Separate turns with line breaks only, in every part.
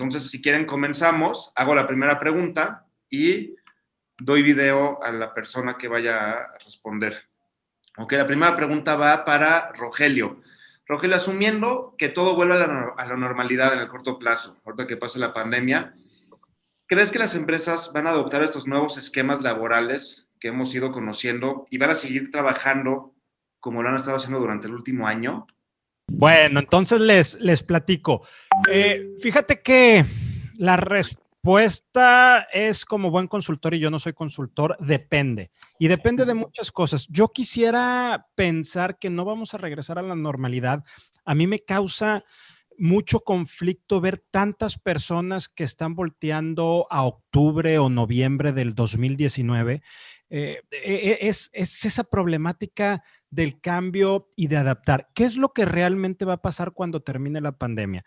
Entonces, si quieren, comenzamos. Hago la primera pregunta y doy video a la persona que vaya a responder. Ok, la primera pregunta va para Rogelio. Rogelio, asumiendo que todo vuelve a la normalidad en el corto plazo, ahorita que pase la pandemia, ¿crees que las empresas van a adoptar estos nuevos esquemas laborales que hemos ido conociendo y van a seguir trabajando como lo han estado haciendo durante el último año?
Bueno, entonces les platico. Fíjate que la respuesta es como buen consultor, y yo no soy consultor, depende. Y depende de muchas cosas. Yo quisiera pensar que no vamos a regresar a la normalidad. A mí me causa mucho conflicto ver tantas personas que están volteando a octubre o noviembre del 2019. Es esa problemática del cambio y de adaptar. ¿Qué es lo que realmente va a pasar cuando termine la pandemia?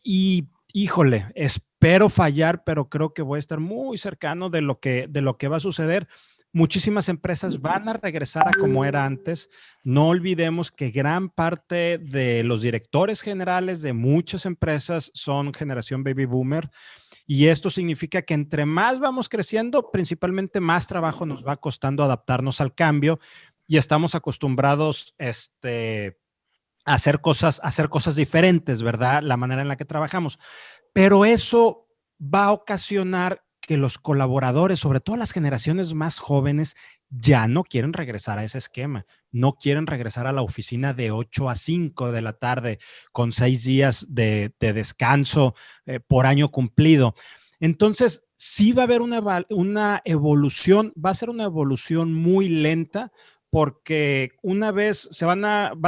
Y híjole, espero fallar, pero creo que voy a estar muy cercano de lo que va a suceder. Muchísimas empresas van a regresar a como era antes. No olvidemos que gran parte de los directores generales de muchas empresas son generación baby boomer, y esto significa que entre más vamos creciendo, principalmente más trabajo nos va costando adaptarnos al cambio, y estamos acostumbrados a hacer cosas diferentes, ¿verdad? La manera en la que trabajamos. Pero eso va a ocasionar que los colaboradores, sobre todo las generaciones más jóvenes, ya no quieren regresar a ese esquema. No quieren regresar a la oficina de 8 a 5 de la tarde con 6 días de descanso por año cumplido. Entonces, sí va a haber una evolución, va a ser una evolución muy lenta, porque una vez van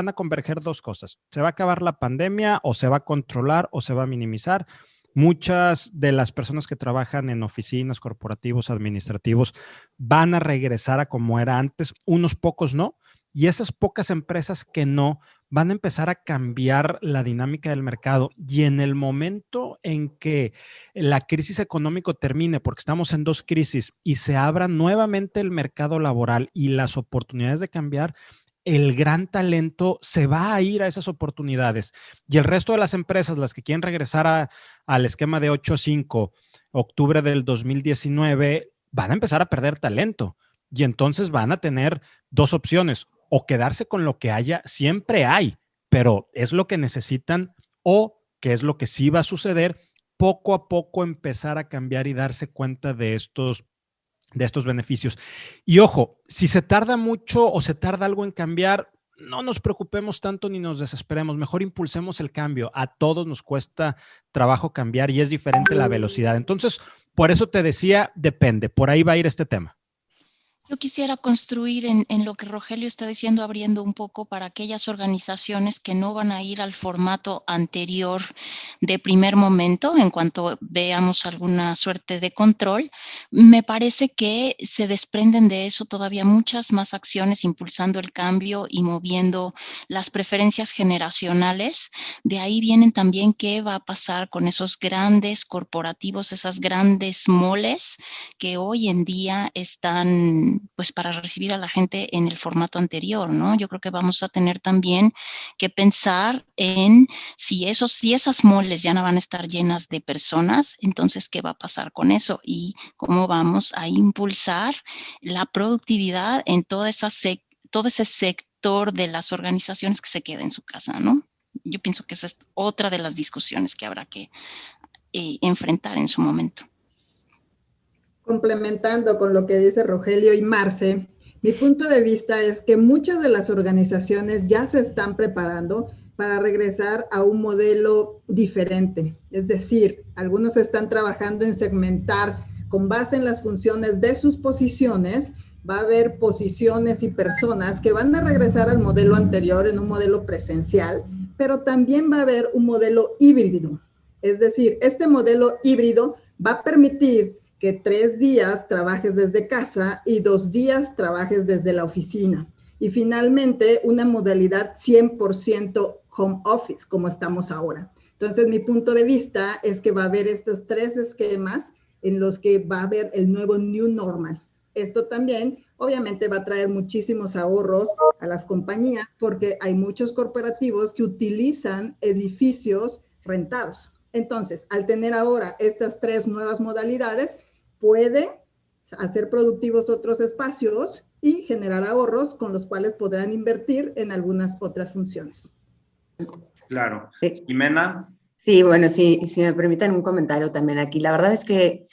a converger dos cosas. Se va a acabar la pandemia, o se va a controlar, o se va a minimizar. Muchas de las personas que trabajan en oficinas, corporativos, administrativos, van a regresar a como era antes, unos pocos no, y esas pocas empresas que no, van a empezar a cambiar la dinámica del mercado, y en el momento en que la crisis económica termine, porque estamos en dos crisis, y se abra nuevamente el mercado laboral y las oportunidades de cambiar, el gran talento se va a ir a esas oportunidades, y el resto de las empresas, las que quieren regresar al esquema de 8 a 5, octubre del 2019, van a empezar a perder talento, y entonces van a tener dos opciones: o quedarse con lo que haya, siempre hay, pero es lo que necesitan, o, que es lo que sí va a suceder, poco a poco empezar a cambiar y darse cuenta de estos beneficios. Y ojo, si se tarda mucho o se tarda algo en cambiar, no nos preocupemos tanto ni nos desesperemos, mejor impulsemos el cambio. A todos nos cuesta trabajo cambiar y es diferente la velocidad. Entonces, por eso te decía, depende, por ahí va a ir este tema.
Yo quisiera construir en lo que Rogelio está diciendo, abriendo un poco para aquellas organizaciones que no van a ir al formato anterior de primer momento, en cuanto veamos alguna suerte de control. Me parece que se desprenden de eso todavía muchas más acciones impulsando el cambio y moviendo las preferencias generacionales. De ahí vienen también qué va a pasar con esos grandes corporativos, esas grandes moles que hoy en día están pues para recibir a la gente en el formato anterior, ¿no? Yo creo que vamos a tener también que pensar en si esas moles ya no van a estar llenas de personas, entonces, ¿qué va a pasar con eso? Y cómo vamos a impulsar la productividad en todo ese sector de las organizaciones que se quede en su casa, ¿no? Yo pienso que esa es otra de las discusiones que habrá que enfrentar en su momento.
Complementando con lo que dice Rogelio y Marce, mi punto de vista es que muchas de las organizaciones ya se están preparando para regresar a un modelo diferente. Es decir, algunos están trabajando en segmentar con base en las funciones de sus posiciones. Va a haber posiciones y personas que van a regresar al modelo anterior en un modelo presencial, pero también va a haber un modelo híbrido. Es decir, este modelo híbrido va a permitir que 3 días trabajes desde casa y 2 días trabajes desde la oficina. Y finalmente, una modalidad 100% home office, como estamos ahora. Entonces, mi punto de vista es que va a haber estos 3 esquemas en los que va a haber el nuevo new normal. Esto también, obviamente, va a traer muchísimos ahorros a las compañías porque hay muchos corporativos que utilizan edificios rentados. Entonces, al tener ahora estas 3 nuevas modalidades, puede hacer productivos otros espacios y generar ahorros con los cuales podrán invertir en algunas otras funciones.
Claro. Jimena.
Sí, bueno, si me permiten un comentario también aquí. La verdad es que,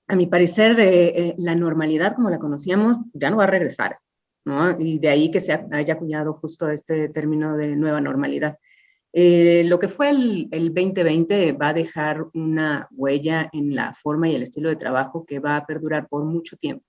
a mi parecer, la normalidad como la conocíamos ya no va a regresar, ¿no? Y de ahí que se haya acuñado justo este término de nueva normalidad. Lo que fue el 2020 va a dejar una huella en la forma y el estilo de trabajo que va a perdurar por mucho tiempo.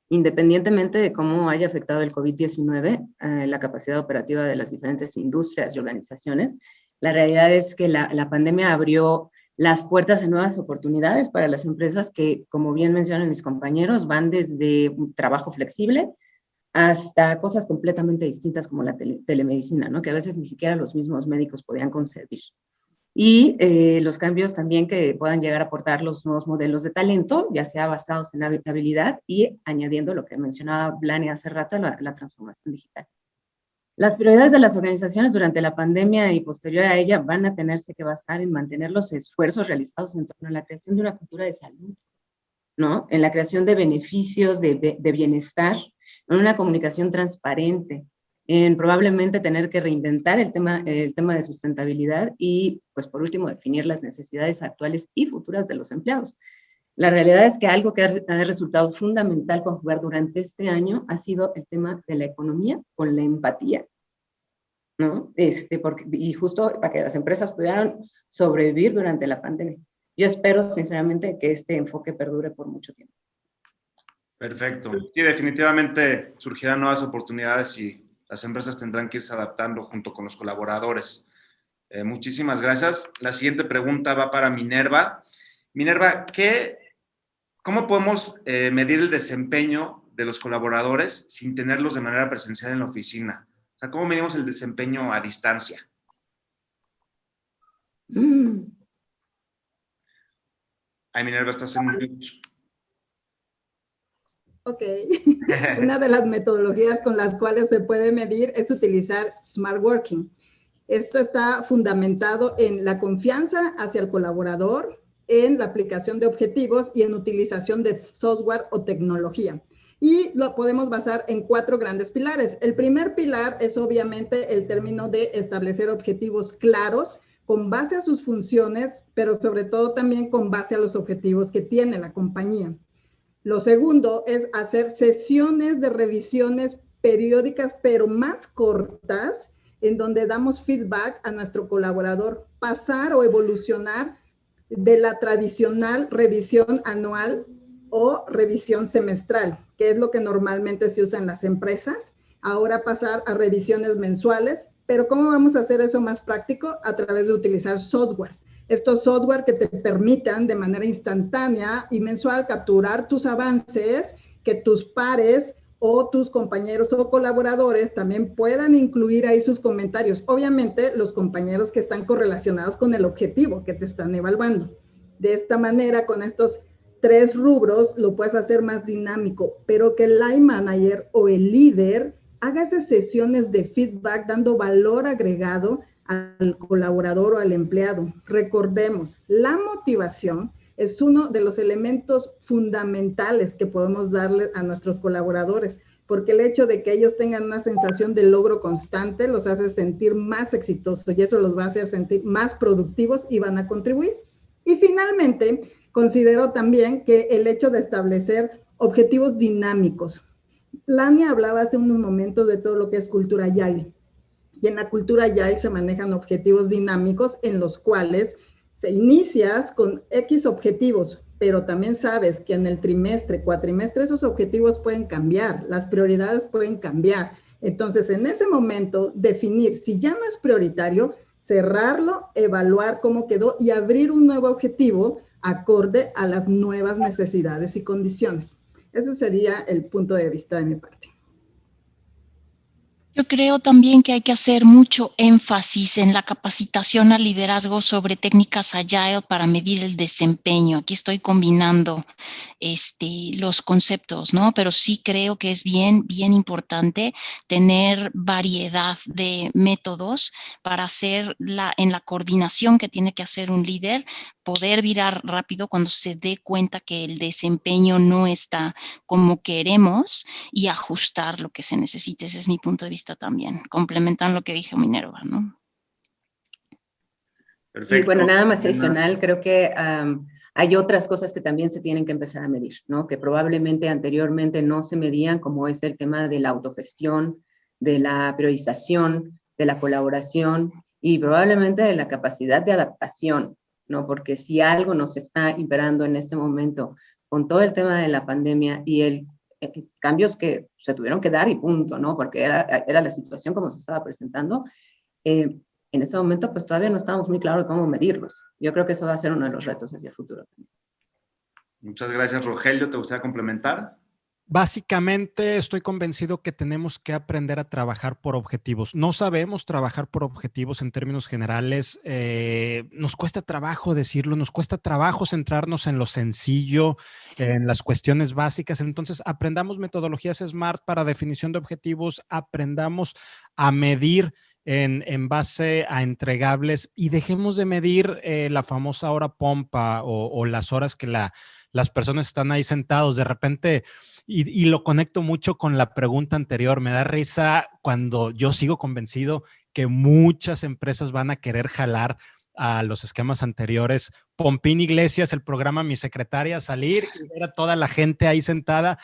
Independientemente de cómo haya afectado el COVID-19, la capacidad operativa de las diferentes industrias y organizaciones, la realidad es que la pandemia abrió las puertas a nuevas oportunidades para las empresas que, como bien mencionan mis compañeros, van desde un trabajo flexible hasta cosas completamente distintas como la telemedicina, ¿no? Que a veces ni siquiera los mismos médicos podían concebir. Y los cambios también que puedan llegar a aportar los nuevos modelos de talento, ya sea basados en habilidad y añadiendo lo que mencionaba Blania hace rato, la transformación digital. Las prioridades de las organizaciones durante la pandemia y posterior a ella van a tenerse que basar en mantener los esfuerzos realizados en torno a la creación de una cultura de salud, ¿no? En la creación de beneficios, de bienestar, en una comunicación transparente, en probablemente tener que reinventar el tema de sustentabilidad y, pues por último, definir las necesidades actuales y futuras de los empleados. La realidad es que algo que ha resultado fundamental conjugar durante este año ha sido el tema de la economía con la empatía, ¿no? Y justo para que las empresas pudieran sobrevivir durante la pandemia. Yo espero, sinceramente, que este enfoque perdure por mucho tiempo.
Perfecto. Sí, definitivamente surgirán nuevas oportunidades y las empresas tendrán que irse adaptando junto con los colaboradores. Muchísimas gracias. La siguiente pregunta va para Minerva. Minerva, ¿cómo podemos medir el desempeño de los colaboradores sin tenerlos de manera presencial en la oficina? O sea, ¿cómo medimos el desempeño a distancia? Ay, Minerva, estás en un...
Ok, una de las metodologías con las cuales se puede medir es utilizar Smart Working. Esto está fundamentado en la confianza hacia el colaborador, en la aplicación de objetivos y en utilización de software o tecnología. Y lo podemos basar en 4 grandes pilares. El primer pilar es obviamente el término de establecer objetivos claros con base a sus funciones, pero sobre todo también con base a los objetivos que tiene la compañía. Lo segundo es hacer sesiones de revisiones periódicas, pero más cortas, en donde damos feedback a nuestro colaborador, pasar o evolucionar de la tradicional revisión anual o revisión semestral, que es lo que normalmente se usa en las empresas, ahora pasar a revisiones mensuales. Pero ¿cómo vamos a hacer eso más práctico? A través de utilizar softwares. Estos software que te permitan de manera instantánea y mensual capturar tus avances, que tus pares o tus compañeros o colaboradores también puedan incluir ahí sus comentarios. Obviamente, los compañeros que están correlacionados con el objetivo que te están evaluando. De esta manera, con estos 3 rubros, lo puedes hacer más dinámico, pero que el line manager o el líder haga esas sesiones de feedback dando valor agregado al colaborador o al empleado. Recordemos, la motivación es uno de los elementos fundamentales que podemos darle a nuestros colaboradores, porque el hecho de que ellos tengan una sensación de logro constante los hace sentir más exitosos y eso los va a hacer sentir más productivos y van a contribuir. Y finalmente, considero también que el hecho de establecer objetivos dinámicos. Lania hablaba hace unos momentos de todo lo que es cultura Agile. Y en la cultura Agile se manejan objetivos dinámicos en los cuales se inicias con X objetivos, pero también sabes que en el trimestre, cuatrimestre, esos objetivos pueden cambiar, las prioridades pueden cambiar. Entonces, en ese momento, definir si ya no es prioritario, cerrarlo, evaluar cómo quedó y abrir un nuevo objetivo acorde a las nuevas necesidades y condiciones. Eso sería el punto de vista de mi parte.
Yo creo también que hay que hacer mucho énfasis en la capacitación al liderazgo sobre técnicas Agile para medir el desempeño. Aquí estoy combinando los conceptos, ¿no? Pero sí creo que es bien importante tener variedad de métodos para hacer en la coordinación que tiene que hacer un líder poder virar rápido cuando se dé cuenta que el desempeño no está como queremos y ajustar lo que se necesite. Ese es mi punto de vista también, complementan lo que dijo Minerva, ¿no?
Perfecto.
Y bueno, nada más adicional, creo que hay otras cosas que también se tienen que empezar a medir, ¿no? Que probablemente anteriormente no se medían, como es el tema de la autogestión, de la priorización, de la colaboración y probablemente de la capacidad de adaptación, ¿no? Porque si algo nos está imperando en este momento con todo el tema de la pandemia y el cambios que se tuvieron que dar y punto, ¿no? Porque era la situación como se estaba presentando, en este momento pues todavía no estamos muy claros de cómo medirlos. Yo creo que eso va a ser uno de los retos hacia el futuro.
Muchas gracias, Rogelio. ¿Te gustaría complementar?
Básicamente estoy convencido que tenemos que aprender a trabajar por objetivos. No sabemos trabajar por objetivos en términos generales. Nos cuesta trabajo decirlo, nos cuesta trabajo centrarnos en lo sencillo, en las cuestiones básicas. Entonces, aprendamos metodologías SMART para definición de objetivos, aprendamos a medir en base a entregables y dejemos de medir la famosa hora pompa o las horas que las personas están ahí sentados. De repente, y lo conecto mucho con la pregunta anterior, me da risa cuando yo sigo convencido que muchas empresas van a querer jalar a los esquemas anteriores. Pompín Iglesias, el programa Mi Secretaria, salir y ver a toda la gente ahí sentada.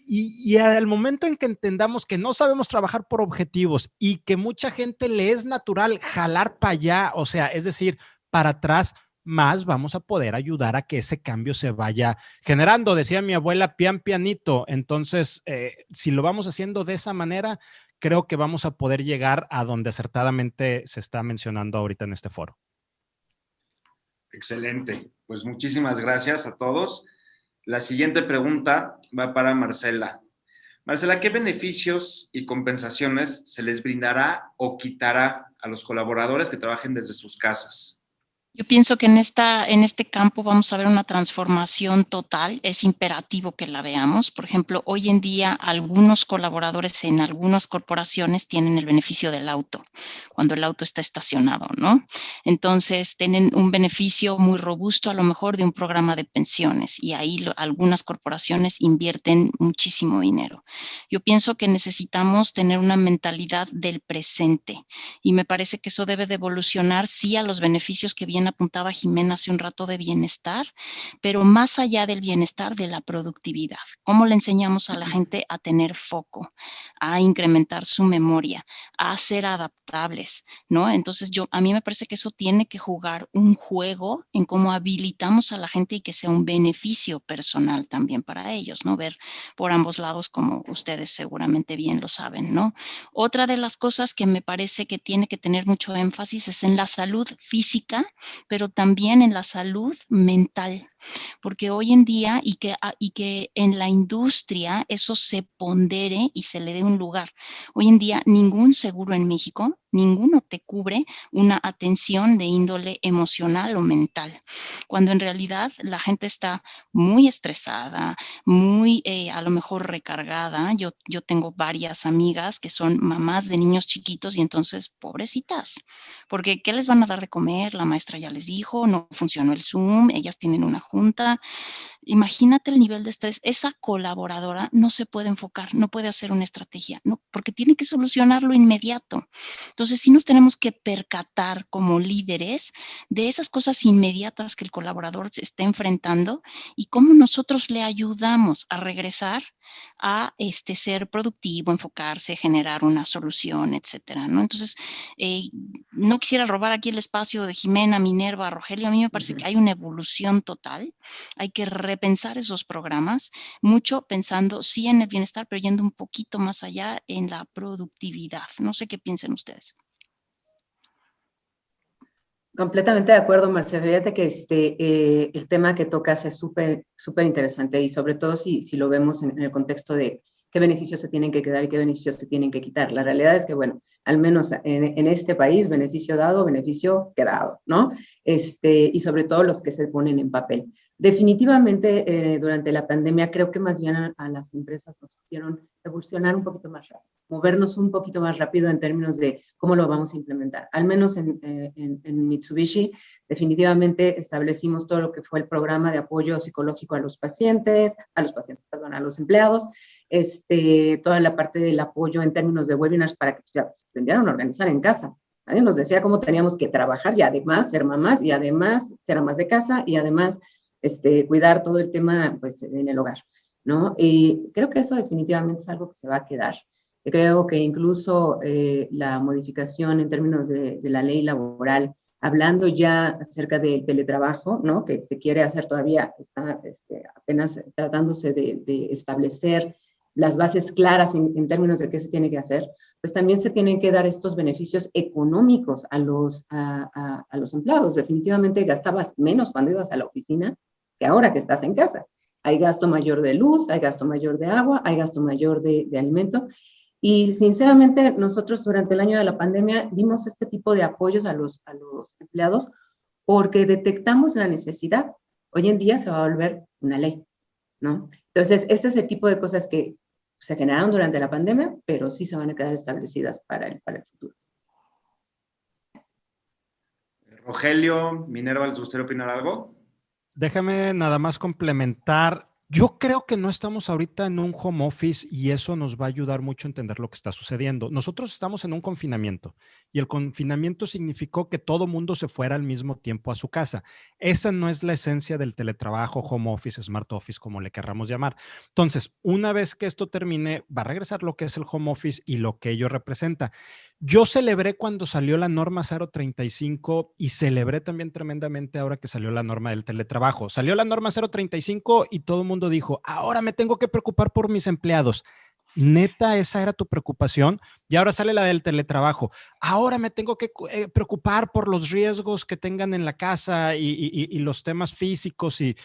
Y al momento en que entendamos que no sabemos trabajar por objetivos y que mucha gente le es natural jalar para allá, o sea, es decir, para atrás, más vamos a poder ayudar a que ese cambio se vaya generando. Decía mi abuela, pian pianito. Entonces, si lo vamos haciendo de esa manera, creo que vamos a poder llegar a donde acertadamente se está mencionando ahorita en este foro.
Excelente. Pues muchísimas gracias a todos. La siguiente pregunta va para Marcela. Marcela, ¿qué beneficios y compensaciones se les brindará o quitará a los colaboradores que trabajen desde sus casas?
Yo pienso que en este campo vamos a ver una transformación total. Es imperativo que la veamos. Por ejemplo, hoy en día algunos colaboradores en algunas corporaciones tienen el beneficio del auto, cuando el auto está estacionado, ¿no? Entonces, tienen un beneficio muy robusto, a lo mejor, de un programa de pensiones, y ahí algunas corporaciones invierten muchísimo dinero. Yo pienso que necesitamos tener una mentalidad del presente, y me parece que eso debe de evolucionar, sí, a los beneficios que bien apuntaba Jimena hace un rato de bienestar, pero más allá del bienestar, de la productividad. ¿Cómo le enseñamos a la gente a tener foco, a incrementar su memoria, a ser adaptables, ¿no? Entonces, a mí me parece que eso tiene que jugar un juego en cómo habilitamos a la gente y que sea un beneficio personal también para ellos, ¿no? Ver por ambos lados, como ustedes seguramente bien lo saben, ¿no? Otra de las cosas que me parece que tiene que tener mucho énfasis es en la salud física, pero también en la salud mental, porque hoy en día, y que en la industria eso se pondere y se le dé un lugar. Hoy en día ningún seguro en México, ninguno te cubre una atención de índole emocional o mental, cuando en realidad la gente está muy estresada, muy a lo mejor recargada. Yo tengo varias amigas que son mamás de niños chiquitos y entonces, pobrecitas, porque ¿qué les van a dar de comer? La maestra ya les dijo, no funcionó el Zoom, ellas tienen una junta. Imagínate el nivel de estrés. Esa colaboradora no se puede enfocar, no puede hacer una estrategia, no, porque tiene que solucionarlo inmediato. Entonces, sí nos tenemos que percatar como líderes de esas cosas inmediatas que el colaborador se está enfrentando y cómo nosotros le ayudamos a regresar a ser productivo, enfocarse, generar una solución, etcétera, ¿no? Entonces, no quisiera robar aquí el espacio de Jimena, Minerva, Rogelio. A mí me parece que hay una evolución total. Hay que repensar esos programas, mucho pensando sí en el bienestar, pero yendo un poquito más allá en la productividad. No sé qué piensen ustedes.
Completamente de acuerdo, Marcela. Fíjate que el tema que tocas es súper interesante, y sobre todo si lo vemos en el contexto de qué beneficios se tienen que quedar y qué beneficios se tienen que quitar. La realidad es que, bueno, al menos en este país, beneficio dado, beneficio quedado, ¿no? Y sobre todo los que se ponen en papel. Definitivamente, durante la pandemia, creo que más bien a las empresas nos hicieron evolucionar un poquito más rápido, movernos un poquito más rápido en términos de cómo lo vamos a implementar. Al menos en Mitsubishi, definitivamente establecimos todo lo que fue el programa de apoyo psicológico a los empleados, toda la parte del apoyo en términos de webinars para que ya se aprendieran a organizar en casa. Nadie nos decía cómo teníamos que trabajar y además ser mamás y además ser amas de casa y además cuidar todo el tema pues, en el hogar, ¿no? Y creo que eso definitivamente es algo que se va a quedar. Creo que incluso la modificación en términos de la ley laboral, hablando ya acerca del teletrabajo, ¿no? Que se quiere hacer todavía, está apenas tratándose de establecer las bases claras en términos de qué se tiene que hacer, pues también se tienen que dar estos beneficios económicos a los empleados. Definitivamente gastabas menos cuando ibas a la oficina que ahora que estás en casa. Hay gasto mayor de luz, hay gasto mayor de agua, hay gasto mayor de alimento. Y sinceramente nosotros durante el año de la pandemia dimos este tipo de apoyos a los empleados porque detectamos la necesidad. Hoy en día se va a volver una ley, ¿no? Entonces, este es el tipo de cosas que se generaron durante la pandemia, pero sí se van a quedar establecidas para el futuro.
Rogelio, Minerva, ¿les gustaría opinar algo?
Déjame nada más complementar. Yo creo que no estamos ahorita en un home office y eso nos va a ayudar mucho a entender lo que está sucediendo. Nosotros estamos en un confinamiento y el confinamiento significó que todo mundo se fuera al mismo tiempo a su casa. Esa no es la esencia del teletrabajo, home office, smart office, como le querramos llamar. Entonces, una vez que esto termine, va a regresar lo que es el home office y lo que ello representa. Yo celebré cuando salió la norma 035 y celebré también tremendamente ahora que salió la norma del teletrabajo. Salió la norma 035 y todo el mundo dijo, ahora me tengo que preocupar por mis empleados. Neta, esa era tu preocupación. Y ahora sale la del teletrabajo. Ahora me tengo que preocupar por los riesgos que tengan en la casa y los temas físicos. Y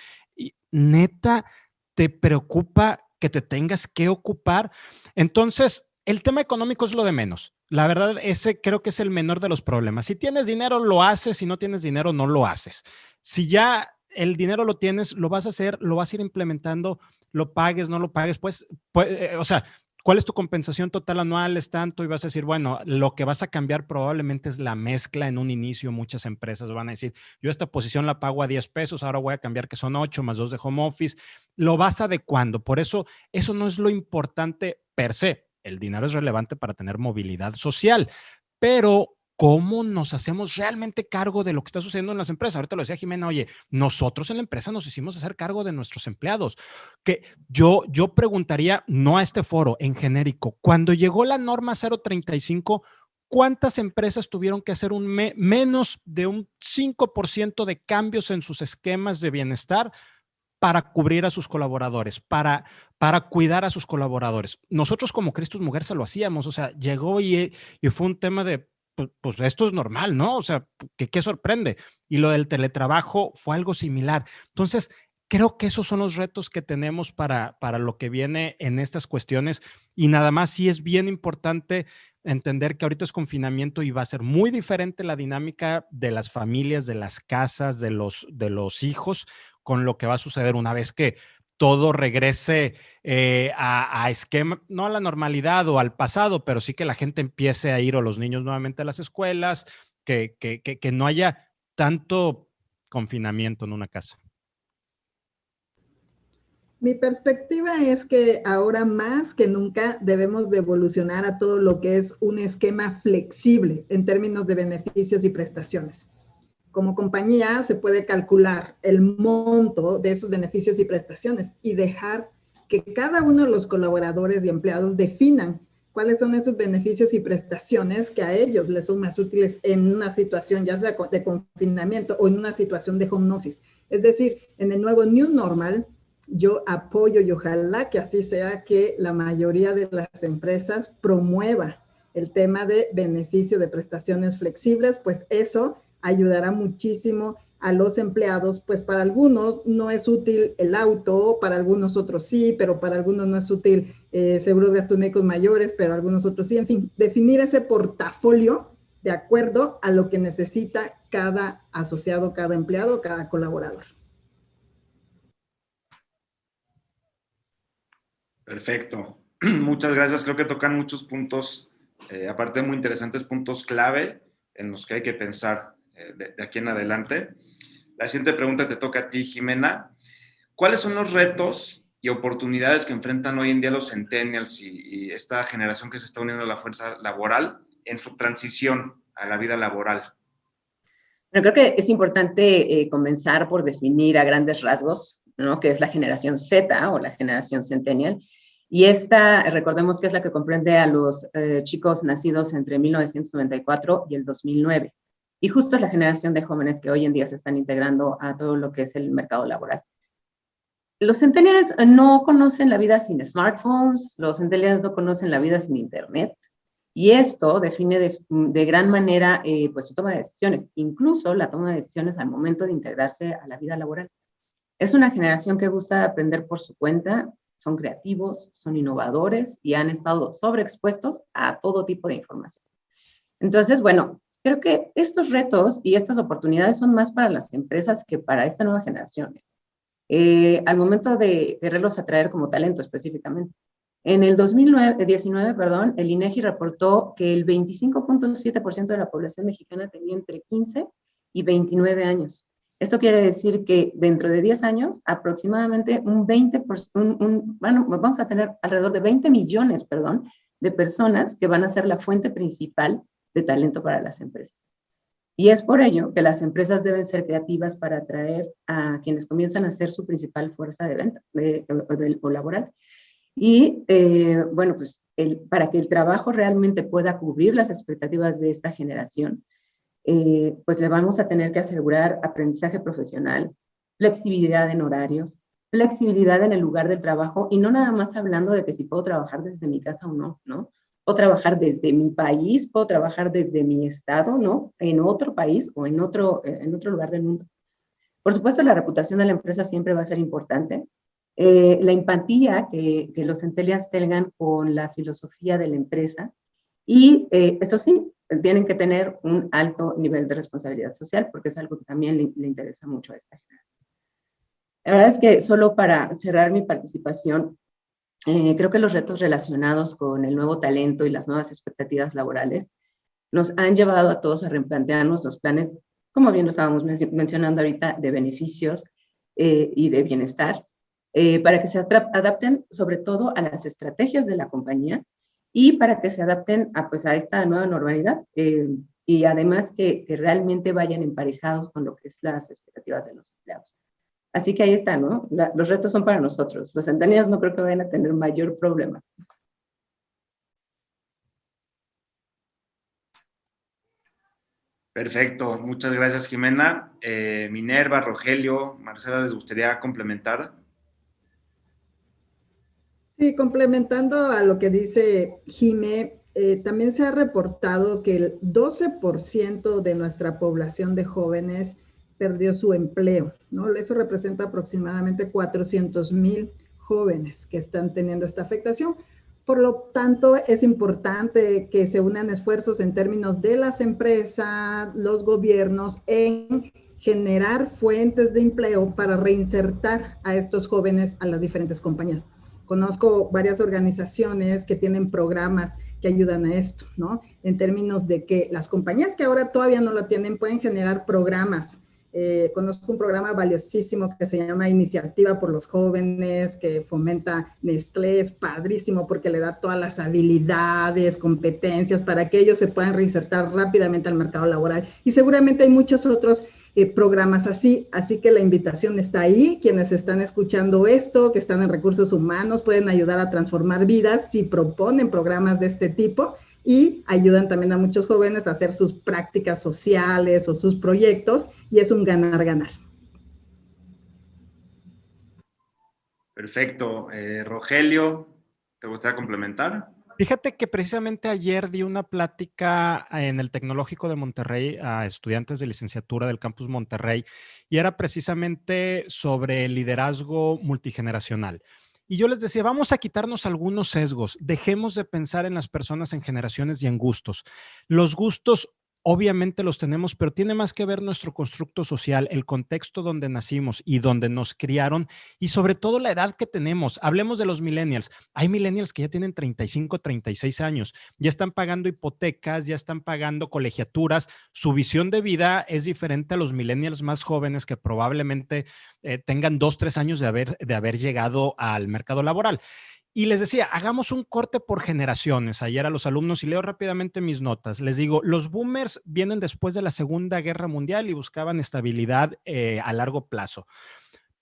neta, te preocupa que te tengas que ocupar. Entonces, el tema económico es lo de menos. La verdad, ese creo que es el menor de los problemas. Si tienes dinero, lo haces. Si no tienes dinero, no lo haces. Si ya el dinero lo tienes, lo vas a hacer, lo vas a ir implementando, lo pagues, no lo pagues, pues o sea, ¿cuál es tu compensación total anual? Es tanto y vas a decir, bueno, lo que vas a cambiar probablemente es la mezcla en un inicio. Muchas empresas van a decir, yo esta posición la pago a 10 pesos, ahora voy a cambiar que son 8 más 2 de home office. Lo vas adecuando. Por eso no es lo importante per se. El dinero es relevante para tener movilidad social, pero ¿cómo nos hacemos realmente cargo de lo que está sucediendo en las empresas? Ahorita lo decía Jimena, oye, nosotros en la empresa nos hicimos hacer cargo de nuestros empleados. Que yo preguntaría, no a este foro, en genérico, cuando llegó la norma 035, ¿cuántas empresas tuvieron que hacer menos de un 5% de cambios en sus esquemas de bienestar para cubrir a sus colaboradores, para cuidar a sus colaboradores? Nosotros como Cristus Mujer se lo hacíamos, o sea, llegó y fue un tema de, pues esto es normal, ¿no? O sea, ¿qué sorprende? Y lo del teletrabajo fue algo similar. Entonces, creo que esos son los retos que tenemos para lo que viene en estas cuestiones y nada más sí es bien importante entender que ahorita es confinamiento y va a ser muy diferente la dinámica de las familias, de las casas, de los hijos, con lo que va a suceder una vez que todo regrese a esquema, no a la normalidad o al pasado, pero sí que la gente empiece a ir o los niños nuevamente a las escuelas, que no haya tanto confinamiento en una casa.
Mi perspectiva es que ahora más que nunca debemos de evolucionar a todo lo que es un esquema flexible en términos de beneficios y prestaciones. Como compañía se puede calcular el monto de esos beneficios y prestaciones y dejar que cada uno de los colaboradores y empleados definan cuáles son esos beneficios y prestaciones que a ellos les son más útiles en una situación ya sea de confinamiento o en una situación de home office. Es decir, en el nuevo New Normal, yo apoyo y ojalá que así sea que la mayoría de las empresas promueva el tema de beneficio de prestaciones flexibles, pues eso ayudará muchísimo a los empleados, pues para algunos no es útil el auto, para algunos otros sí, pero para algunos no es útil seguros de gastos médicos mayores, pero algunos otros sí. En fin, definir ese portafolio de acuerdo a lo que necesita cada asociado, cada empleado, cada colaborador.
Perfecto. Muchas gracias. Creo que tocan muchos puntos, aparte muy interesantes, puntos clave en los que hay que pensar de aquí en adelante. La siguiente pregunta te toca a ti, Jimena. ¿Cuáles son los retos y oportunidades que enfrentan hoy en día los centennials y esta generación que se está uniendo a la fuerza laboral en su transición a la vida laboral?
Bueno, creo que es importante comenzar por definir a grandes rasgos, ¿no? ¿Qué es la generación Z o la generación centennial? Y esta, recordemos que es la que comprende a los chicos nacidos entre 1994 y el 2009. Y justo es la generación de jóvenes que hoy en día se están integrando a todo lo que es el mercado laboral. Los centennials no conocen la vida sin smartphones, los centennials no conocen la vida sin internet, y esto define de gran manera pues su toma de decisiones, incluso la toma de decisiones al momento de integrarse a la vida laboral. Es una generación que gusta aprender por su cuenta, son creativos, son innovadores y han estado sobreexpuestos a todo tipo de información. Entonces, bueno, creo que estos retos y estas oportunidades son más para las empresas que para esta nueva generación. Al momento de quererlos atraer como talento específicamente. En el 2019, perdón, el INEGI reportó que el 25.7% de la población mexicana tenía entre 15 y 29 años. Esto quiere decir que dentro de 10 años, aproximadamente vamos a tener alrededor de 20 millones, de personas que van a ser la fuente principal de talento para las empresas. Y es por ello que las empresas deben ser creativas para atraer a quienes comienzan a ser su principal fuerza de ventas o laboral. Y bueno, pues para que el trabajo realmente pueda cubrir las expectativas de esta generación, pues le vamos a tener que asegurar aprendizaje profesional, flexibilidad en horarios, flexibilidad en el lugar del trabajo, y no nada más hablando de que si puedo trabajar desde mi casa o no, ¿no? Puedo trabajar desde mi país, puedo trabajar desde mi estado, ¿no? En otro país o en otro lugar del mundo. Por supuesto, la reputación de la empresa siempre va a ser importante. La empatía que los centennials tengan con la filosofía de la empresa. Y eso sí, tienen que tener un alto nivel de responsabilidad social, porque es algo que también le interesa mucho a esta generación. La verdad es que solo para cerrar mi participación, creo que los retos relacionados con el nuevo talento y las nuevas expectativas laborales nos han llevado a todos a replantearnos los planes, como bien lo estábamos mencionando ahorita, de beneficios y de bienestar, para que se adapten sobre todo a las estrategias de la compañía y para que se adapten pues, a esta nueva normalidad y además que realmente vayan emparejados con lo que es las expectativas de los empleados. Así que ahí está, ¿no? Los retos son para nosotros. Los centennials no creo que vayan a tener mayor problema.
Perfecto. Muchas gracias, Jimena. Minerva, Rogelio, Marcela, ¿les gustaría complementar?
Sí, complementando a lo que dice Jimé, también se ha reportado que el 12% de nuestra población de jóvenes perdió su empleo, ¿no? Eso representa aproximadamente 400,000 jóvenes que están teniendo esta afectación. Por lo tanto, es importante que se unan esfuerzos en términos de las empresas, los gobiernos, en generar fuentes de empleo para reinsertar a estos jóvenes a las diferentes compañías. Conozco varias organizaciones que tienen programas que ayudan a esto, ¿no? En términos de que las compañías que ahora todavía no lo tienen pueden generar programas. Conozco un programa valiosísimo que se llama Iniciativa por los Jóvenes, que fomenta Nestlé, es padrísimo porque le da todas las habilidades, competencias para que ellos se puedan reinsertar rápidamente al mercado laboral. Y seguramente hay muchos otros programas así que la invitación está ahí. Quienes están escuchando esto, que están en recursos humanos, pueden ayudar a transformar vidas si proponen programas de este tipo y ayudan también a muchos jóvenes a hacer sus prácticas sociales o sus proyectos, y es un ganar-ganar.
Perfecto. Rogelio, ¿te gustaría complementar?
Fíjate que precisamente ayer di una plática en el Tecnológico de Monterrey a estudiantes de licenciatura del Campus Monterrey y era precisamente sobre el liderazgo multigeneracional. Y yo les decía, vamos a quitarnos algunos sesgos, dejemos de pensar en las personas en generaciones y en gustos. Los gustos obviamente los tenemos, pero tiene más que ver nuestro constructo social, el contexto donde nacimos y donde nos criaron y sobre todo la edad que tenemos. Hablemos de los millennials. Hay millennials que ya tienen 35, 36 años, ya están pagando hipotecas, ya están pagando colegiaturas. Su visión de vida es diferente a los millennials más jóvenes que probablemente tengan 2, 3 años de haber llegado al mercado laboral. Y les decía, hagamos un corte por generaciones ayer a los alumnos y leo rápidamente mis notas. Les digo, los boomers vienen después de la Segunda Guerra Mundial y buscaban estabilidad a largo plazo,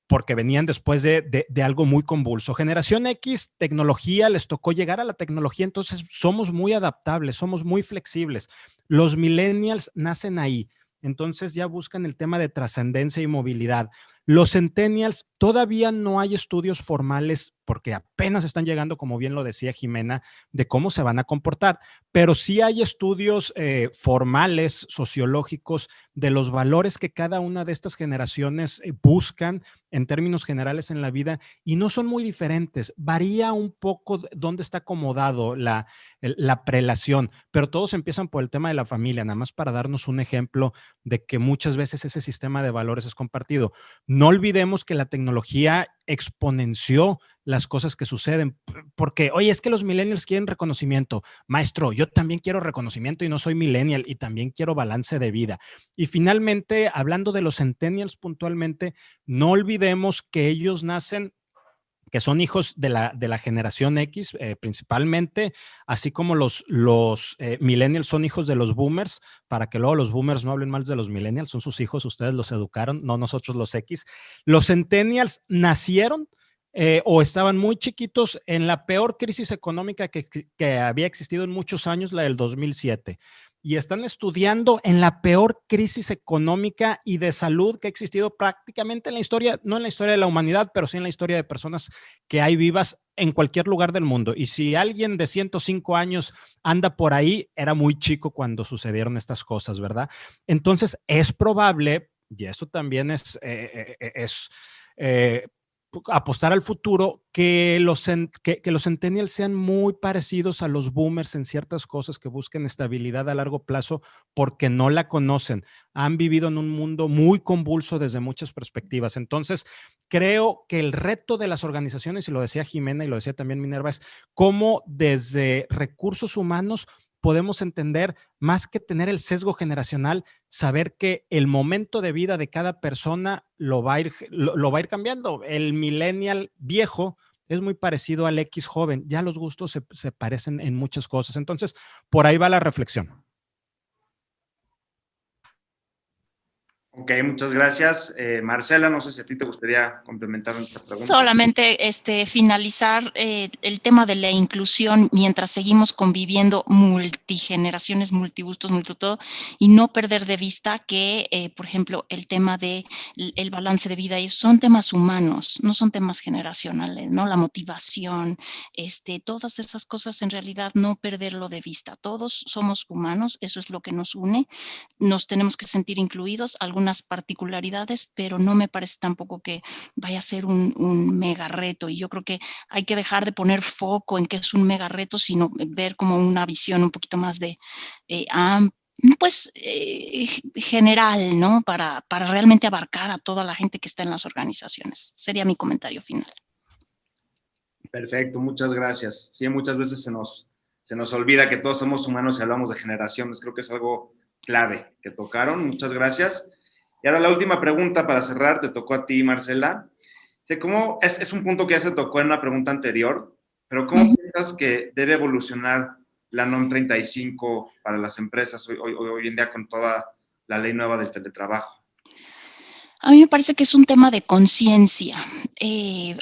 porque venían después de algo muy convulso. Generación X, tecnología, les tocó llegar a la tecnología, entonces somos muy adaptables, somos muy flexibles. Los millennials nacen ahí, entonces ya buscan el tema de trascendencia y movilidad. Los centennials, todavía no hay estudios formales porque apenas están llegando, como bien lo decía Jimena, de cómo se van a comportar, pero sí hay estudios formales, sociológicos, de los valores que cada una de estas generaciones buscan en términos generales en la vida y no son muy diferentes. Varía un poco dónde está acomodado la prelación, pero todos empiezan por el tema de la familia, nada más para darnos un ejemplo de que muchas veces ese sistema de valores es compartido. No olvidemos que la tecnología exponenció las cosas que suceden, porque, oye, es que los millennials quieren reconocimiento. Maestro, yo también quiero reconocimiento y no soy millennial y también quiero balance de vida. Y finalmente, hablando de los centennials puntualmente, no olvidemos que ellos nacen, que son hijos de la generación X principalmente, así como los millennials son hijos de los boomers, para que luego los boomers no hablen mal de los millennials, son sus hijos, ustedes los educaron, no nosotros los X. Los centennials nacieron o estaban muy chiquitos en la peor crisis económica que había existido en muchos años, la del 2007. Y están estudiando en la peor crisis económica y de salud que ha existido prácticamente en la historia, no en la historia de la humanidad, pero sí en la historia de personas que hay vivas en cualquier lugar del mundo. Y si alguien de 105 años anda por ahí, era muy chico cuando sucedieron estas cosas, ¿verdad? Entonces es probable, y eso también es apostar al futuro, que los centennials sean muy parecidos a los boomers en ciertas cosas, que busquen estabilidad a largo plazo porque no la conocen. Han vivido en un mundo muy convulso desde muchas perspectivas. Entonces, creo que el reto de las organizaciones, y lo decía Jimena y lo decía también Minerva, es cómo desde recursos humanos podemos entender, más que tener el sesgo generacional, saber que el momento de vida de cada persona lo va a ir cambiando. El millennial viejo es muy parecido al X joven. Ya los gustos se parecen en muchas cosas. Entonces, por ahí va la reflexión.
Ok, muchas gracias. Marcela, no sé si a ti te gustaría complementar nuestra pregunta.
Solamente finalizar el tema de la inclusión mientras seguimos conviviendo multigeneraciones, multigustos, multitodo, y no perder de vista que, por ejemplo, el tema de el balance de vida son temas humanos, no son temas generacionales, ¿no? La motivación, todas esas cosas en realidad no perderlo de vista. Todos somos humanos, eso es lo que nos une, nos tenemos que sentir incluidos, algunas particularidades, pero no me parece tampoco que vaya a ser un mega reto, y yo creo que hay que dejar de poner foco en que es un mega reto, sino ver como una visión un poquito más de general, ¿no? Para realmente abarcar a toda la gente que está en las organizaciones. Sería mi comentario final.
Perfecto, muchas gracias. Sí, muchas veces se nos olvida que todos somos humanos y hablamos de generaciones. Creo que es algo clave que tocaron. Muchas gracias. Y ahora la última pregunta para cerrar, te tocó a ti, Marcela. ¿Cómo, es un punto que ya se tocó en una pregunta anterior, pero ¿cómo piensas que debe evolucionar la NOM 35 para las empresas hoy en día con toda la ley nueva del teletrabajo?
A mí me parece que es un tema de conciencia.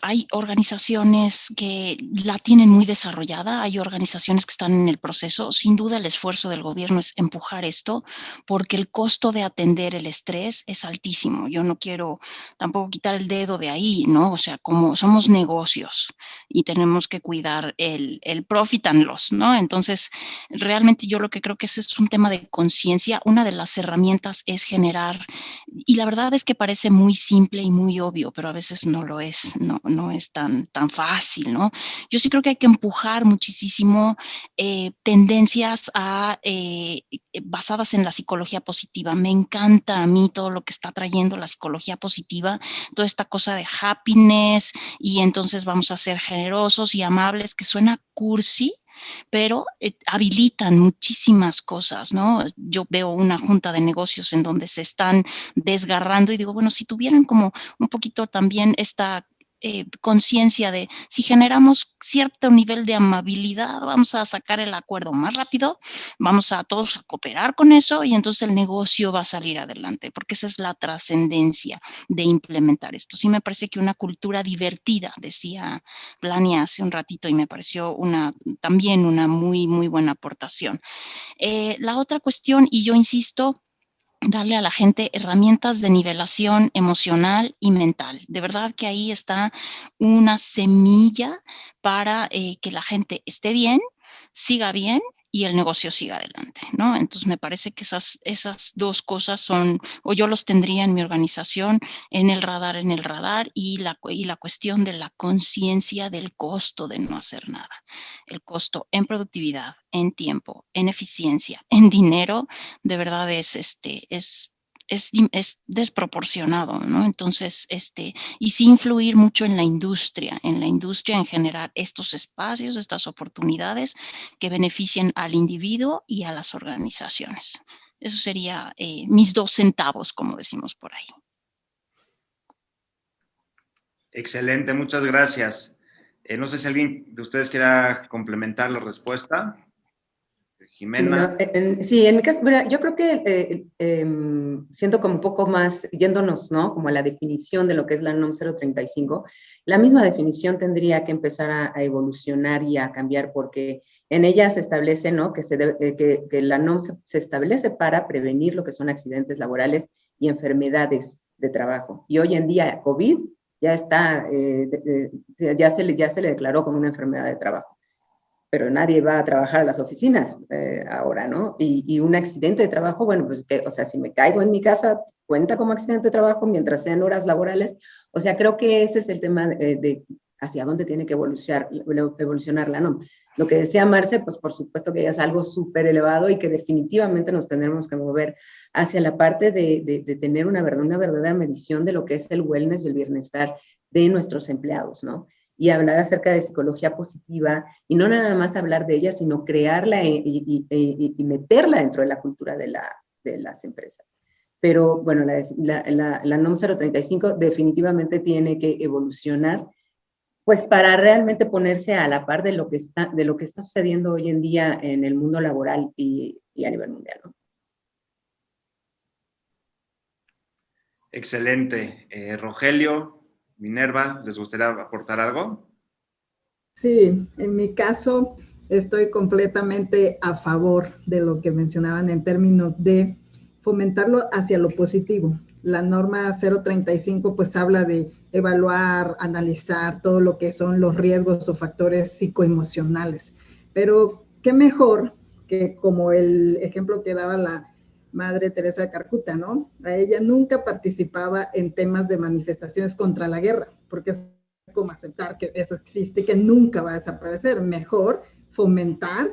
Hay organizaciones que la tienen muy desarrollada, hay organizaciones que están en el proceso. Sin duda el esfuerzo del gobierno es empujar esto, porque el costo de atender el estrés es altísimo. Yo no quiero tampoco quitar el dedo de ahí, ¿no? O sea, como somos negocios y tenemos que cuidar el profit and loss, ¿no? Entonces, realmente yo lo que creo que ese es un tema de conciencia. Una de las herramientas es generar, y la verdad es que parece muy simple y muy obvio, pero a veces no lo es, no es tan fácil, ¿no? Yo sí creo que hay que empujar muchísimo tendencias basadas en la psicología positiva. Me encanta a mí todo lo que está trayendo la psicología positiva, toda esta cosa de happiness, y entonces vamos a ser generosos y amables, que suena cursi, pero habilitan muchísimas cosas, ¿no? Yo veo una junta de negocios en donde se están desgarrando y digo, bueno, si tuvieran como un poquito también esta conciencia de si generamos cierto nivel de amabilidad, vamos a sacar el acuerdo más rápido, vamos a todos a cooperar con eso y entonces el negocio va a salir adelante, porque esa es la trascendencia de implementar esto. Sí me parece que una cultura divertida, decía Blania hace un ratito, y me pareció también una muy, muy buena aportación. La otra cuestión, y yo insisto, darle a la gente herramientas de nivelación emocional y mental. De verdad que ahí está una semilla para que la gente esté bien, siga bien y el negocio siga adelante, ¿no? Entonces me parece que esas dos cosas son, o yo los tendría en mi organización, en el radar, y la cuestión de la conciencia del costo de no hacer nada. El costo en productividad, en tiempo, en eficiencia, en dinero, de verdad es desproporcionado, ¿no? Entonces, y sí influir mucho en la industria en generar estos espacios, estas oportunidades que beneficien al individuo y a las organizaciones. Eso sería mis 2 centavos, como decimos por ahí.
Excelente, muchas gracias. No sé si alguien de ustedes quiera complementar la respuesta. Jimena.
Bueno, sí, en mi caso, mira, yo creo que siento como un poco más, yéndonos, ¿no? Como a la definición de lo que es la NOM 035, la misma definición tendría que empezar a evolucionar y a cambiar, porque en ella se establece, ¿no? Que la NOM se establece para prevenir lo que son accidentes laborales y enfermedades de trabajo. Y hoy en día, COVID ya está, ya se le declaró como una enfermedad de trabajo, pero nadie va a trabajar a las oficinas ahora, ¿no? Y un accidente de trabajo, bueno, pues, o sea, si me caigo en mi casa, cuenta como accidente de trabajo mientras sean horas laborales. O sea, creo que ese es el tema de hacia dónde tiene que evolucionar la NOM. Lo que decía Marce, pues por supuesto que ya es algo súper elevado y que definitivamente nos tendremos que mover hacia la parte de tener una verdadera medición de lo que es el wellness y el bienestar de nuestros empleados, ¿no? Y hablar acerca de psicología positiva, y no nada más hablar de ella, sino crearla y meterla dentro de la cultura de las empresas. Pero bueno, la NOM 035 definitivamente tiene que evolucionar, pues para realmente ponerse a la par de lo que está sucediendo hoy en día en el mundo laboral y a nivel mundial, ¿no?
Excelente. Rogelio, Minerva, ¿les gustaría aportar algo?
Sí, en mi caso estoy completamente a favor de lo que mencionaban en términos de fomentarlo hacia lo positivo. La norma 035 pues habla de evaluar, analizar todo lo que son los riesgos o factores psicoemocionales. Pero qué mejor que como el ejemplo que daba la Madre Teresa de Calcuta, ¿no? A ella nunca participaba en temas de manifestaciones contra la guerra, porque es como aceptar que eso existe y que nunca va a desaparecer. Mejor fomentar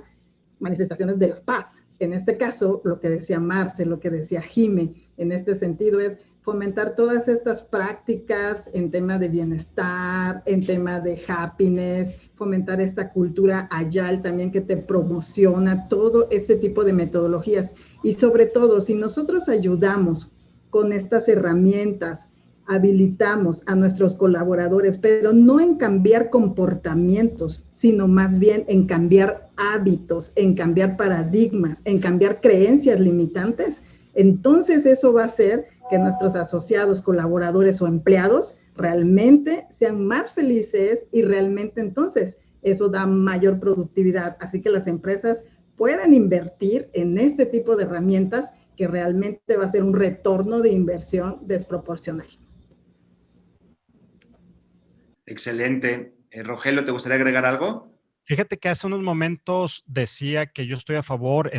manifestaciones de la paz. En este caso, lo que decía Marce, lo que decía Jime, en este sentido es fomentar todas estas prácticas en tema de bienestar, en tema de happiness, fomentar esta cultura agile también que te promociona todo este tipo de metodologías. Y sobre todo, si nosotros ayudamos con estas herramientas, habilitamos a nuestros colaboradores, pero no en cambiar comportamientos, sino más bien en cambiar hábitos, en cambiar paradigmas, en cambiar creencias limitantes, entonces eso va a hacer que nuestros asociados, colaboradores o empleados realmente sean más felices y realmente entonces eso da mayor productividad. Así que las empresas pueden invertir en este tipo de herramientas que realmente va a ser un retorno de inversión desproporcional.
Excelente. Rogelio, ¿te gustaría agregar algo?
Fíjate que hace unos momentos decía que yo estuve a favor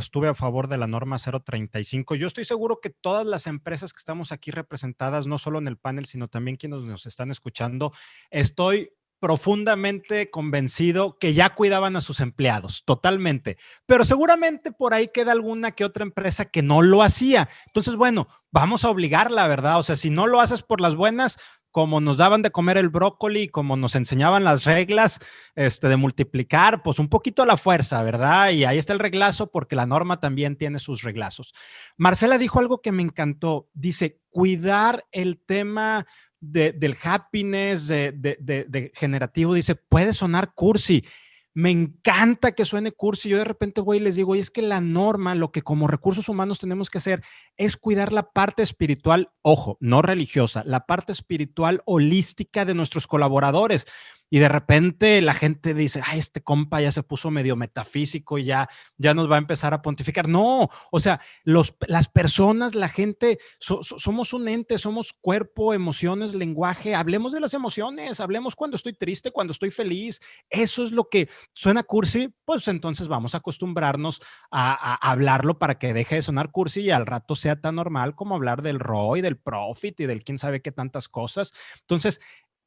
de la norma 035. Yo estoy seguro que todas las empresas que estamos aquí representadas, no solo en el panel, sino también quienes nos están escuchando, estoy profundamente convencido que ya cuidaban a sus empleados, totalmente. Pero seguramente por ahí queda alguna que otra empresa que no lo hacía. Entonces, bueno, vamos a obligarla, ¿verdad? O sea, si no lo haces por las buenas, como nos daban de comer el brócoli, como nos enseñaban las reglas de multiplicar, pues un poquito a la fuerza, ¿verdad? Y ahí está el reglazo porque la norma también tiene sus reglazos. Marcela dijo algo que me encantó. Dice, cuidar el tema del happiness, de generativo, dice, puede sonar cursi. Me encanta que suene cursi. Yo de repente voy y les digo, oye, es que la norma, lo que como recursos humanos tenemos que hacer es cuidar la parte espiritual, ojo, no religiosa, la parte espiritual holística de nuestros colaboradores. Y de repente la gente dice, ay, este compa ya se puso medio metafísico y ya nos va a empezar a pontificar. No, o sea, las personas, la gente, somos un ente, somos cuerpo, emociones, lenguaje. Hablemos de las emociones, hablemos cuando estoy triste, cuando estoy feliz. Eso es lo que suena cursi, pues entonces vamos a acostumbrarnos a hablarlo para que deje de sonar cursi y al rato sea tan normal como hablar del ROI, del profit y del quién sabe qué tantas cosas. Entonces,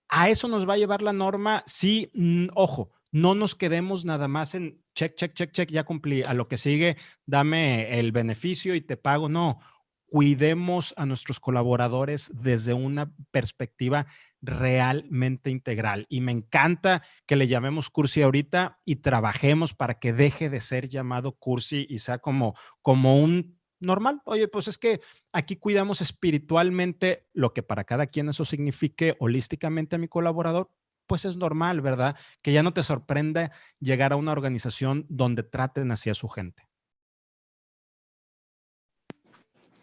a eso nos va a llevar la norma. Sí, ojo, no nos quedemos nada más en check, ya cumplí, a lo que sigue, dame el beneficio y te pago. No, cuidemos a nuestros colaboradores desde una perspectiva realmente integral. Y me encanta que le llamemos cursi ahorita y trabajemos para que deje de ser llamado cursi y sea como un normal. Oye, pues es que aquí cuidamos espiritualmente lo que para cada quien eso signifique holísticamente a mi colaborador, pues es normal, ¿verdad? Que ya no te sorprenda llegar a una organización donde traten así a su gente.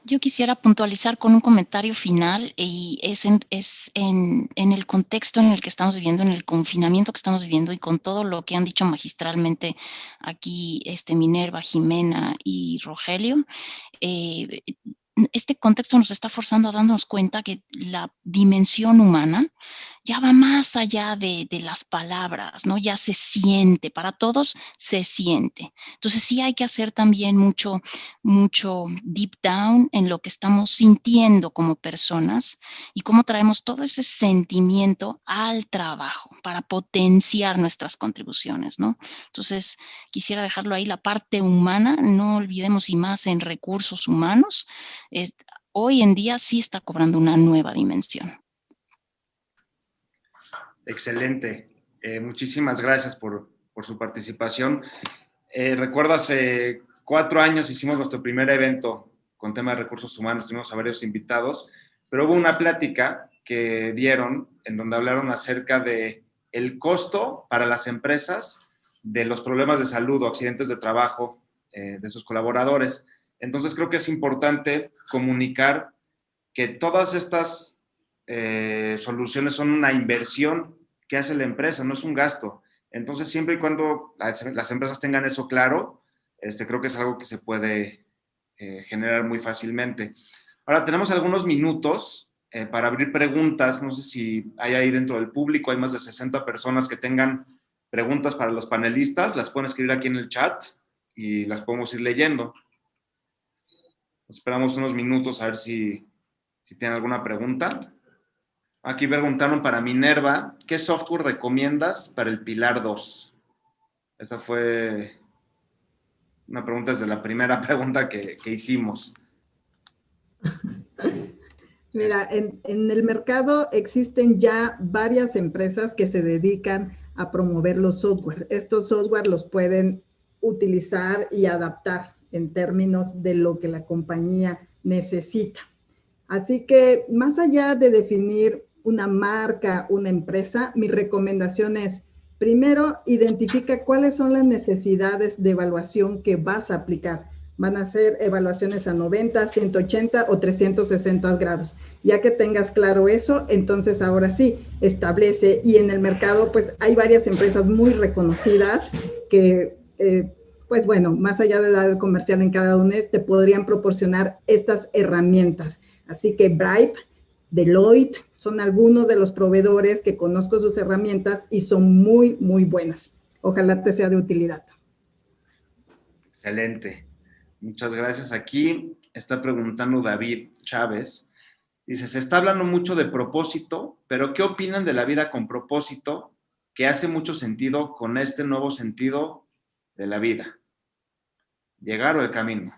Yo quisiera puntualizar con un comentario final y es en el contexto en el que estamos viviendo, en el confinamiento que estamos viviendo y con todo lo que han dicho magistralmente aquí Minerva, Jimena y Rogelio. Este contexto nos está forzando a darnos cuenta que la dimensión humana ya va más allá de las palabras, ¿no? Ya se siente, para todos se siente. Entonces sí hay que hacer también mucho deep down en lo que estamos sintiendo como personas y cómo traemos todo ese sentimiento al trabajo para potenciar nuestras contribuciones, ¿no? Entonces quisiera dejarlo ahí, la parte humana, no olvidemos y más en recursos humanos, hoy en día sí está cobrando una nueva dimensión.
Excelente. Muchísimas gracias por su participación. Recuerdo hace 4 años hicimos nuestro primer evento con tema de recursos humanos, tuvimos a varios invitados, pero hubo una plática que dieron en donde hablaron acerca de el costo para las empresas de los problemas de salud o accidentes de trabajo de sus colaboradores. Entonces creo que es importante comunicar que todas estas soluciones son una inversión que hace la empresa, no es un gasto. Entonces, siempre y cuando las empresas tengan eso claro, creo que es algo que se puede generar muy fácilmente. Ahora, tenemos algunos minutos para abrir preguntas. No sé si hay ahí dentro del público, hay más de 60 personas que tengan preguntas para los panelistas. Las pueden escribir aquí en el chat y las podemos ir leyendo. Esperamos unos minutos a ver si tienen alguna pregunta. Aquí preguntaron para Minerva, ¿qué software recomiendas para el Pilar 2? Esa fue una pregunta desde la primera pregunta que hicimos.
Mira, en el mercado existen ya varias empresas que se dedican a promover los software. Estos software los pueden utilizar y adaptar en términos de lo que la compañía necesita. Así que más allá de definir una marca, una empresa, mi recomendación es, primero, identifica cuáles son las necesidades de evaluación que vas a aplicar. Van a ser evaluaciones a 90, 180 o 360 grados. Ya que tengas claro eso, entonces ahora sí, establece. Y en el mercado, pues hay varias empresas muy reconocidas que, pues bueno, más allá de dar el comercial en cada uno, te podrían proporcionar estas herramientas. Así que Bripe, Deloitte, son algunos de los proveedores que conozco sus herramientas y son muy, muy buenas. Ojalá te sea de utilidad.
Excelente. Muchas gracias. Aquí está preguntando David Chávez. Dice, se está hablando mucho de propósito, pero ¿qué opinan de la vida con propósito que hace mucho sentido con este nuevo sentido de la vida? ¿Llegar o el camino?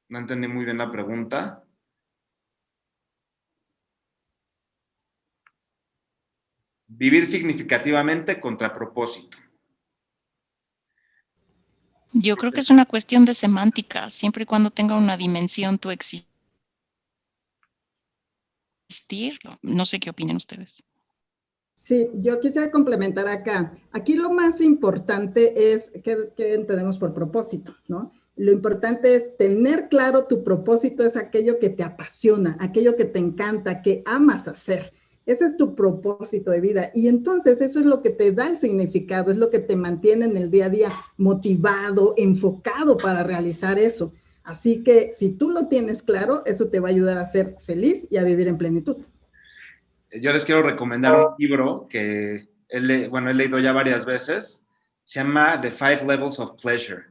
No entendí muy bien la pregunta. Vivir significativamente contra propósito.
Yo creo que es una cuestión de semántica, siempre y cuando tenga una dimensión tu existir. No sé qué opinan ustedes.
Sí, yo quisiera complementar acá. Aquí lo más importante es qué entendemos por propósito, ¿no? Lo importante es tener claro tu propósito, es aquello que te apasiona, aquello que te encanta, que amas hacer. Ese es tu propósito de vida. Y entonces eso es lo que te da el significado, es lo que te mantiene en el día a día motivado, enfocado para realizar eso. Así que si tú lo tienes claro, eso te va a ayudar a ser feliz y a vivir en plenitud.
Yo les quiero recomendar un libro que he leído ya varias veces. Se llama The Five Levels of Pleasure.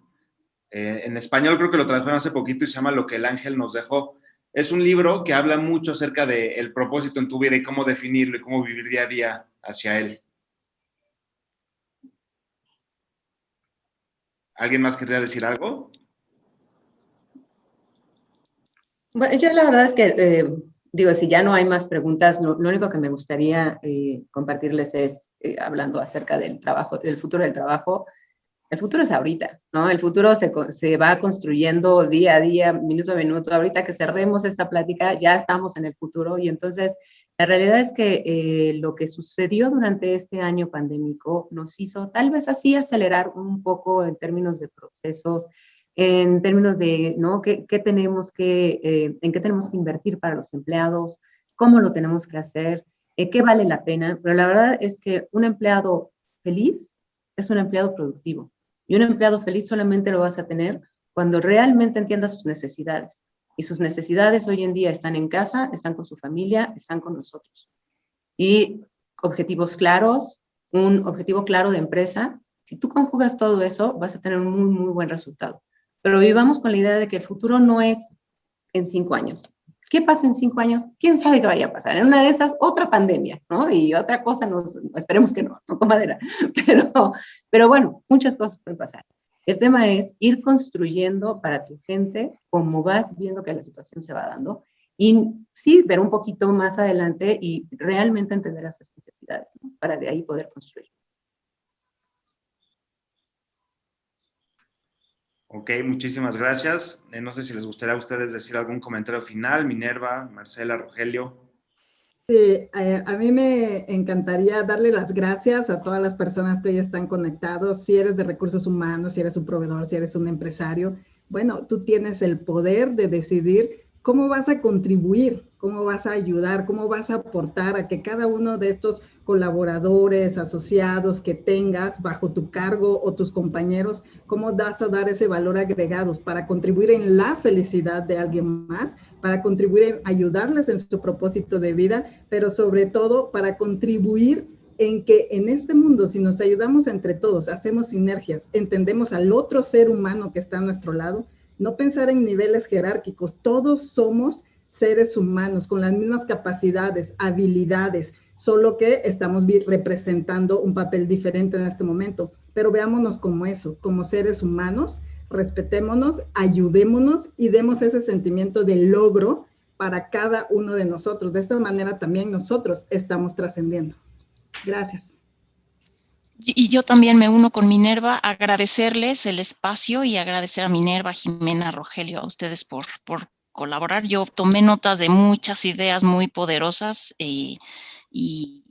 En español creo que lo tradujeron hace poquito y se llama Lo que el ángel nos dejó. Es un libro que habla mucho acerca del propósito en tu vida y cómo definirlo y cómo vivir día a día hacia él. ¿Alguien más querría decir algo?
Bueno, yo la verdad es que, digo, si ya no hay más preguntas, lo único que me gustaría compartirles es, hablando acerca del trabajo, del futuro del trabajo, el futuro es ahorita, ¿no? El futuro se va construyendo día a día, minuto a minuto. Ahorita que cerremos esta plática, ya estamos en el futuro y entonces la realidad es que lo que sucedió durante este año pandémico nos hizo tal vez así acelerar un poco en términos de procesos, en términos de, ¿no? ¿En qué tenemos que invertir para los empleados? ¿Cómo lo tenemos que hacer? ¿Qué vale la pena? Pero la verdad es que un empleado feliz es un empleado productivo. Y un empleado feliz solamente lo vas a tener cuando realmente entiendas sus necesidades. Y sus necesidades hoy en día están en casa, están con su familia, están con nosotros. Y objetivos claros, un objetivo claro de empresa. Si tú conjugas todo eso, vas a tener un muy, muy buen resultado. Pero vivamos con la idea de que el futuro no es en 5 años. ¿Qué pasa en 5 años? ¿Quién sabe qué vaya a pasar? En una de esas, otra pandemia, ¿no? Y otra cosa, esperemos que no con madera. Pero bueno, muchas cosas pueden pasar. El tema es ir construyendo para tu gente como vas viendo que la situación se va dando y sí, ver un poquito más adelante y realmente entender esas necesidades, ¿no? Para de ahí poder construir.
Ok, muchísimas gracias. No sé si les gustaría a ustedes decir algún comentario final, Minerva, Marcela, Rogelio.
Sí, a mí me encantaría darle las gracias a todas las personas que hoy están conectados. Si eres de recursos humanos, si eres un proveedor, si eres un empresario, bueno, tú tienes el poder de decidir cómo vas a contribuir, cómo vas a ayudar, cómo vas a aportar a que cada uno de estos colaboradores, asociados que tengas bajo tu cargo o tus compañeros, cómo vas a dar ese valor agregado para contribuir en la felicidad de alguien más, para contribuir en ayudarles en su propósito de vida, pero sobre todo para contribuir en que en este mundo, si nos ayudamos entre todos, hacemos sinergias, entendemos al otro ser humano que está a nuestro lado, no pensar en niveles jerárquicos, todos somos seres humanos con las mismas capacidades, habilidades, solo que estamos representando un papel diferente en este momento, pero veámonos como eso, como seres humanos, respetémonos, ayudémonos y demos ese sentimiento de logro para cada uno de nosotros. De esta manera también nosotros estamos trascendiendo. Gracias.
Y yo también me uno con Minerva, agradecerles el espacio y agradecer a Minerva, Jimena, Rogelio, a ustedes por colaborar. Yo tomé notas de muchas ideas muy poderosas y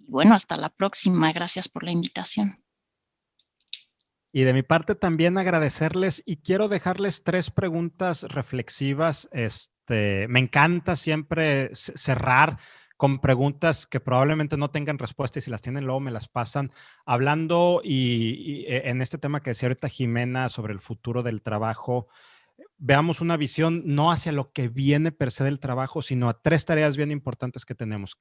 bueno, hasta la próxima. Gracias por la invitación.
Y de mi parte también agradecerles y quiero dejarles 3 preguntas reflexivas. Me encanta siempre cerrar con preguntas que probablemente no tengan respuesta y si las tienen luego me las pasan. Hablando y en este tema que decía ahorita Jimena sobre el futuro del trabajo, veamos una visión no hacia lo que viene per se del trabajo, sino a 3 tareas bien importantes que tenemos.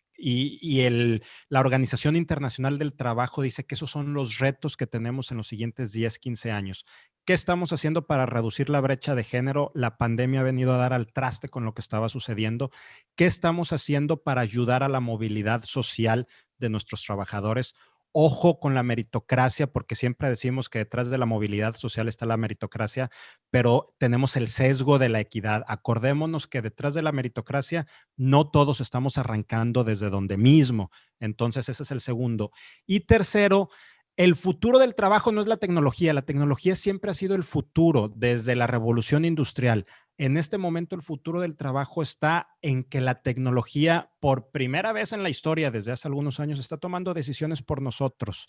La Organización Internacional del Trabajo dice que esos son los retos que tenemos en los siguientes 10, 15 años. ¿Qué estamos haciendo para reducir la brecha de género? La pandemia ha venido a dar al traste con lo que estaba sucediendo. ¿Qué estamos haciendo para ayudar a la movilidad social de nuestros trabajadores? Ojo con la meritocracia, porque siempre decimos que detrás de la movilidad social está la meritocracia, pero tenemos el sesgo de la equidad. Acordémonos que detrás de la meritocracia no todos estamos arrancando desde donde mismo. Entonces, ese es el segundo. Y tercero, el futuro del trabajo no es la tecnología siempre ha sido el futuro desde la revolución industrial. En este momento el futuro del trabajo está en que la tecnología por primera vez en la historia desde hace algunos años está tomando decisiones por nosotros.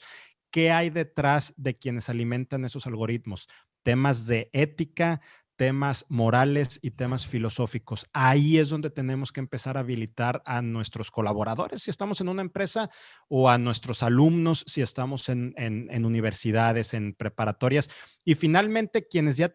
¿Qué hay detrás de quienes alimentan esos algoritmos? Temas de ética, temas morales y temas filosóficos. Ahí es donde tenemos que empezar a habilitar a nuestros colaboradores si estamos en una empresa o a nuestros alumnos si estamos en universidades, en preparatorias. Y finalmente, quienes ya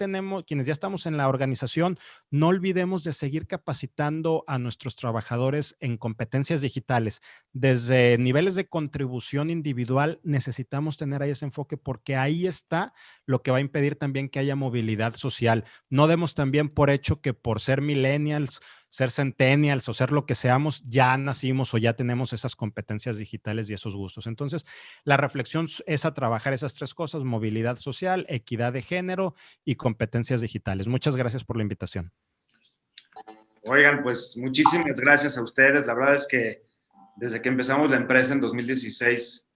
estamos en la organización, no olvidemos de seguir capacitando a nuestros trabajadores en competencias digitales. Desde niveles de contribución individual necesitamos tener ahí ese enfoque porque ahí está lo que va a impedir también que haya movilidad social. No demos también por hecho que por ser millennials, ser centennials o ser lo que seamos, ya nacimos o ya tenemos esas competencias digitales y esos gustos. Entonces, la reflexión es a trabajar esas 3 cosas: movilidad social, equidad de género y competencias digitales. Muchas gracias por la invitación.
Oigan, pues muchísimas gracias a ustedes. La verdad es que desde que empezamos la empresa en 2016,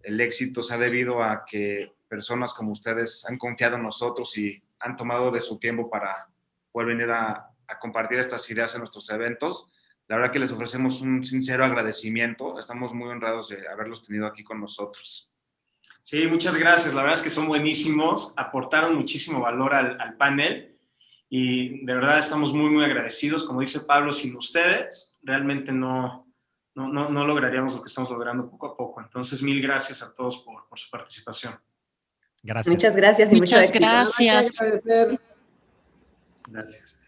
el éxito se ha debido a que personas como ustedes han confiado en nosotros y han tomado de su tiempo para poder venir a compartir estas ideas en nuestros eventos. La verdad que les ofrecemos un sincero agradecimiento. Estamos muy honrados de haberlos tenido aquí con nosotros.
Sí, muchas gracias. La verdad es que son buenísimos, aportaron muchísimo valor al panel y de verdad estamos muy, muy agradecidos. Como dice Pablo, sin ustedes realmente no lograríamos lo que estamos logrando poco a poco. Entonces, mil gracias a todos por su participación.
Gracias.
Muchas gracias y mucho éxito.
Muchas gracias.
Gracias.